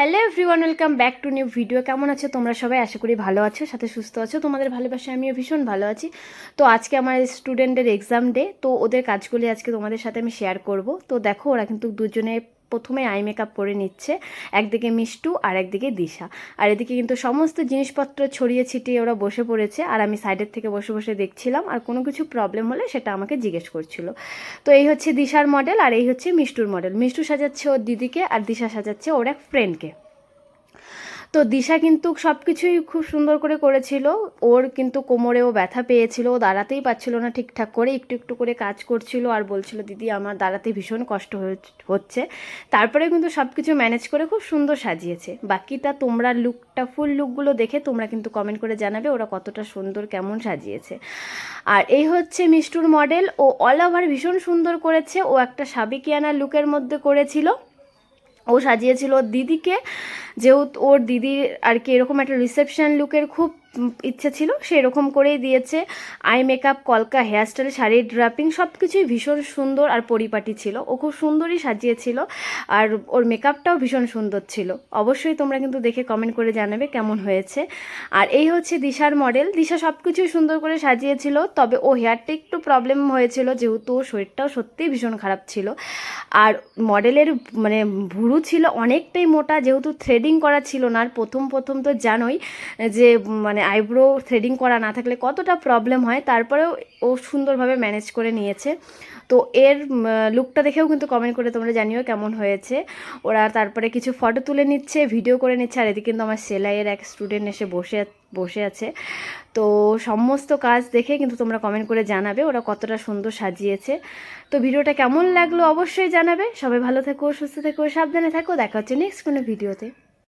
Hello everyone, welcome back to new video. কেমন আছো তোমরা সবাই? আশা করি ভালো আছো, সাথে সুস্থ আছো। তোমাদের ভালোবাসায় আমিও ভীষণ ভালো আছি। তো আজকে আমার স্টুডেন্টের এক্সাম ডে, তো ওদের কাজগুলি আজকে তোমাদের সাথে আমি শেয়ার করব। তো দেখো, ওরা কিন্তু দুজনে প্রথমে আই মেকআপ করে নিচ্ছে, একদিকে মিষ্টু আর একদিকে দিশা। আর এদিকে কিন্তু সমস্ত জিনিসপত্র ছড়িয়ে ছিটিয়ে ওরা বসে পড়েছে, আর আমি সাইডের থেকে বসে বসে দেখছিলাম, আর কোনো কিছু প্রবলেম হলে সেটা আমাকে জিজ্ঞেস করছিল। তো এই হচ্ছে দিশার মডেল, আর এই হচ্ছে মিষ্টুর মডেল। মিষ্টু সাজাচ্ছে ওর দিদিকে, আর দিশা সাজাচ্ছে ওর এক ফ্রেন্ডকে। তো দিশা কিন্তু সব কিছুই খুব সুন্দর করে করেছিল। ওর কিন্তু কোমরেও ব্যথা পেয়েছিল, ও দাঁড়াতেই পারছিল না ঠিকঠাক করে, একটু একটু করে কাজ করছিল আর বলছিল দিদি আমার দাঁড়াতে ভীষণ কষ্ট হচ্ছে। তারপরে কিন্তু সব কিছু ম্যানেজ করে খুব সুন্দর সাজিয়েছে। বাকিটা তোমরা লুকটা, ফুল লুকগুলো দেখে তোমরা কিন্তু কমেন্ট করে জানাবে ওরা কতটা সুন্দর কেমন সাজিয়েছে। আর এই হচ্ছে মিষ্টুর মডেল, ও অল ওভার ভীষণ সুন্দর করেছে। ও একটা সাবেকিয়ানা লুকের মধ্যে করেছিল, ও সাজিয়েছিল ওর দিদিকে। যেহেতু ওর দিদির আর কি এরকম একটা রিসেপশন লুকের খুব ইচ্ছে ছিল, সেরকম করেই দিয়েছে। আই মেকআপ, কলকা, হেয়ারস্টাইল, শাড়ির ড্রাপিং সব কিছুই ভীষণ সুন্দর আর পরিপাটি ছিল। ও খুব সুন্দরই সাজিয়েছিল, আর ওর মেকআপটাও ভীষণ সুন্দর ছিল। অবশ্যই তোমরা কিন্তু দেখে কমেন্ট করে জানাবে কেমন হয়েছে। আর এই হচ্ছে দিশার মডেল। দিশা সব কিছুই সুন্দর করে সাজিয়েছিল, তবে ও হেয়ারটা একটু প্রবলেম হয়েছিল, যেহেতু ওর শরীরটাও সত্যিই ভীষণ খারাপ ছিল। আর মডেলের মানে ভুরু ছিল অনেকটাই মোটা, যেহেতু থ্রেডিং করা ছিল না। আর প্রথম প্রথম তো জানোই যে মানে আইব্রো থ্রেডিং করা না থাকলে কতটা প্রবলেম হয়, তারপরেও ও সুন্দরভাবে ম্যানেজ করে নিয়েছে। তো এর লুকটা দেখেও কিন্তু কমেন্ট করে তোমরা জানিও কেমন হয়েছে। ওরা তারপরে কিছু ফটো তুলে নিচ্ছে, ভিডিও করে নিচ্ছে। আর এদিকে কিন্তু আমার সেলাইয়ের এক স্টুডেন্ট এসে বসে আছে। তো সমস্ত কাজ দেখে কিন্তু তোমরা কমেন্ট করে জানাবে ওরা কতটা সুন্দর সাজিয়েছে। তো ভিডিওটা কেমন লাগলো অবশ্যই জানাবে। সবাই ভালো থেকো, সুস্থ থেকো, সাবধানে থাকো। দেখা হচ্ছে নেক্সট কোনো ভিডিওতে।